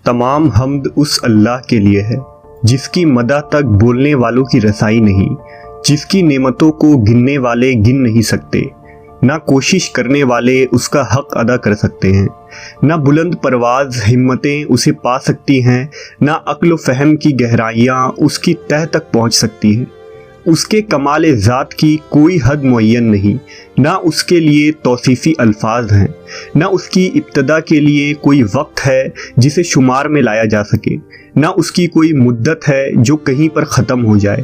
تمام حمد اس اللہ کے لیے ہے جس کی مدح تک بولنے والوں کی رسائی نہیں، جس کی نعمتوں کو گننے والے گن نہیں سکتے، نہ کوشش کرنے والے اس کا حق ادا کر سکتے ہیں، نہ بلند پرواز ہمتیں اسے پا سکتی ہیں، نہ عقل و فہم کی گہرائیاں اس کی تہہ تک پہنچ سکتی ہیں۔ اس کے کمال ذات کی کوئی حد معین نہیں، نہ اس کے لیے توصیفی الفاظ ہیں، نہ اس کی ابتدا کے لیے کوئی وقت ہے جسے شمار میں لایا جا سکے، نہ اس کی کوئی مدت ہے جو کہیں پر ختم ہو جائے۔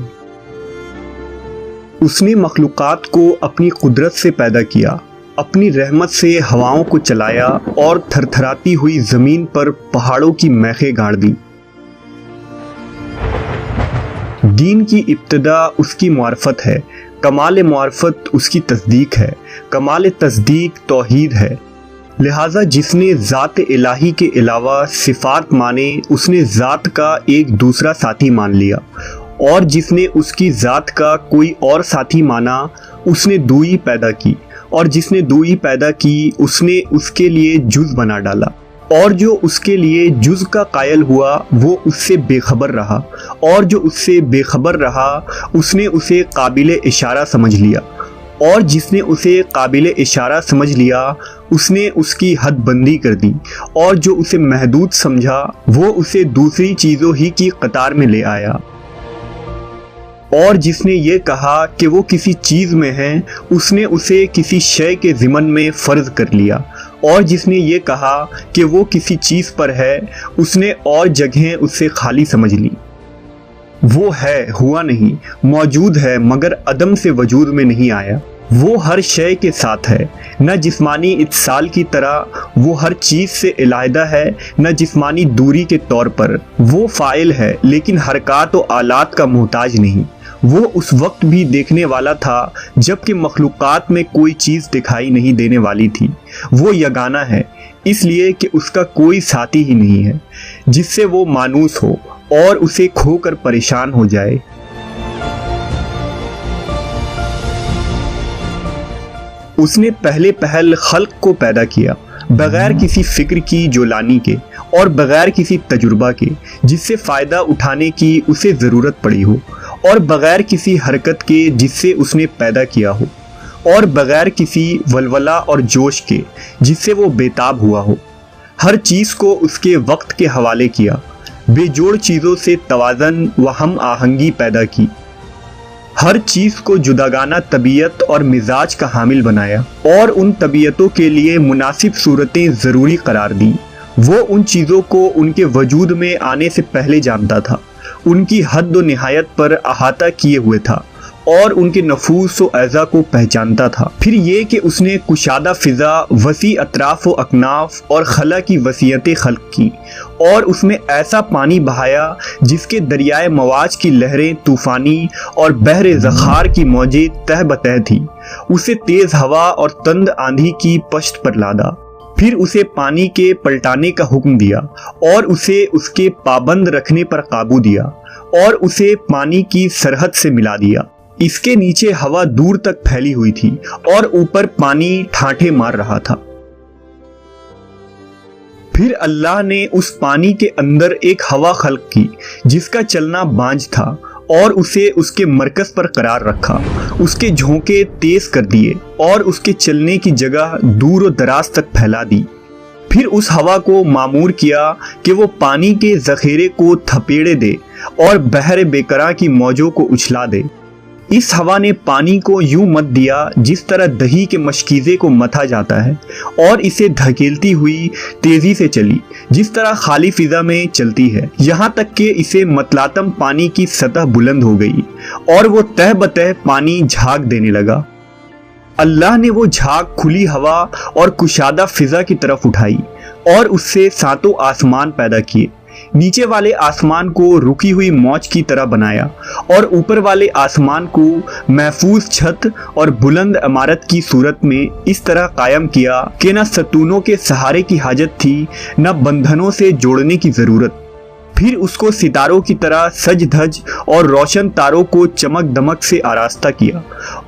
اس نے مخلوقات کو اپنی قدرت سے پیدا کیا، اپنی رحمت سے ہواؤں کو چلایا اور تھر تھراتی ہوئی زمین پر پہاڑوں کی میخیں گاڑ دی۔ دین کی ابتدا اس کی معرفت ہے، کمال معرفت اس کی تصدیق ہے، کمال تصدیق توحید ہے۔ لہٰذا جس نے ذات الہی کے علاوہ صفات مانے اس نے ذات کا ایک دوسرا ساتھی مان لیا، اور جس نے اس کی ذات کا کوئی اور ساتھی مانا اس نے دوئی پیدا کی، اور جس نے دوئی پیدا کی اس نے اس کے لیے جز بنا ڈالا، اور جو اس کے لیے جز کا قائل ہوا وہ اس سے بے خبر رہا، اور جو اس سے بے خبر رہا اس نے اسے قابل اشارہ سمجھ لیا، اور جس نے اسے قابل اشارہ سمجھ لیا اس نے اس کی حد بندی کر دی، اور جو اسے محدود سمجھا وہ اسے دوسری چیزوں ہی کی قطار میں لے آیا، اور جس نے یہ کہا کہ وہ کسی چیز میں ہے اس نے اسے کسی شے کے ضمن میں فرض کر لیا، اور جس نے یہ کہا کہ وہ کسی چیز پر ہے اس نے اور جگہیں اس سے خالی سمجھ لی۔ وہ ہے، ہوا نہیں، موجود ہے مگر عدم سے وجود میں نہیں آیا۔ وہ ہر شے کے ساتھ ہے، نہ جسمانی اتصال کی طرح وہ ہر چیز سے علیحدہ ہے، نہ جسمانی دوری کے طور پر۔ وہ فاعل ہے لیکن حرکات و آلات کا محتاج نہیں۔ وہ اس وقت بھی دیکھنے والا تھا جبکہ مخلوقات میں کوئی چیز دکھائی نہیں دینے والی تھی۔ وہ یگانہ ہے اس لیے کہ اس کا کوئی ساتھی ہی نہیں ہے جس سے وہ مانوس ہو اور اسے کھو کر پریشان ہو جائے۔ اس نے پہلے پہل خلق کو پیدا کیا بغیر کسی فکر کی جولانی کے اور بغیر کسی تجربہ کے جس سے فائدہ اٹھانے کی اسے ضرورت پڑی ہو، اور بغیر کسی حرکت کے جس سے اس نے پیدا کیا ہو، اور بغیر کسی ولولہ اور جوش کے جس سے وہ بےتاب ہوا ہو۔ ہر چیز کو اس کے وقت کے حوالے کیا، بے جوڑ چیزوں سے توازن و ہم آہنگی پیدا کی، ہر چیز کو جداگانہ طبیعت اور مزاج کا حامل بنایا، اور ان طبیعتوں کے لیے مناسب صورتیں ضروری قرار دیں۔ وہ ان چیزوں کو ان کے وجود میں آنے سے پہلے جانتا تھا، ان کی حد و نہایت پر احاطہ کیے ہوئے تھا، اور ان کے نفوس و اعضاء کو پہچانتا تھا۔ پھر یہ کہ اس نے کشادہ فضا، وسیع اطراف و اکناف اور خلا کی وسعتیں خلق کی، اور اس میں ایسا پانی بہایا جس کے دریائے مواج کی لہریں طوفانی اور بحر زخار کی موجیں تہ بتہ تھی۔ اسے تیز ہوا اور تند آندھی کی پشت پر لادا، پھر اسے پانی کے پلٹانے کا حکم دیا، اور اسے اس کے پابند رکھنے پر قابو دیا، اور اسے پانی کی سرحد سے ملا دیا۔ اس کے نیچے ہوا دور تک پھیلی ہوئی تھی اور اوپر پانی ٹھانٹھے مار رہا تھا۔ پھر اللہ نے اس پانی کے اندر ایک ہوا خلق کی جس کا چلنا بانجھ تھا، اور اسے اس کے مرکز پر قرار رکھا، اس کے جھونکے تیز کر دیے اور اس کے چلنے کی جگہ دور و دراز تک پھیلا دی۔ پھر اس ہوا کو مامور کیا کہ وہ پانی کے ذخیرے کو تھپیڑے دے اور بحر بیکراں کی موجوں کو اچھلا دے۔ اس ہوا نے پانی کو یوں مت دیا جس طرح دہی کے مشکیزے کو متھا جاتا ہے، اور اسے دھکیلتی ہوئی تیزی سے چلی جس طرح خالی فضا میں چلتی ہے، یہاں تک کہ اسے متلاطم پانی کی سطح بلند ہو گئی اور وہ تہ بتہ پانی جھاگ دینے لگا۔ اللہ نے وہ جھاگ کھلی ہوا اور کشادہ فضا کی طرف اٹھائی اور اس سے ساتوں آسمان پیدا کیے۔ نیچے والے آسمان کو رکی ہوئی موج کی طرح بنایا، اور اوپر والے آسمان کو محفوظ چھت اور بلند عمارت کی صورت میں اس طرح قائم کیا کہ نہ ستونوں کے سہارے کی حاجت تھی نہ بندھنوں سے جوڑنے کی ضرورت۔ پھر اس کو ستاروں کی طرح سج دھج اور روشن تاروں کو چمک دمک سے آراستہ کیا،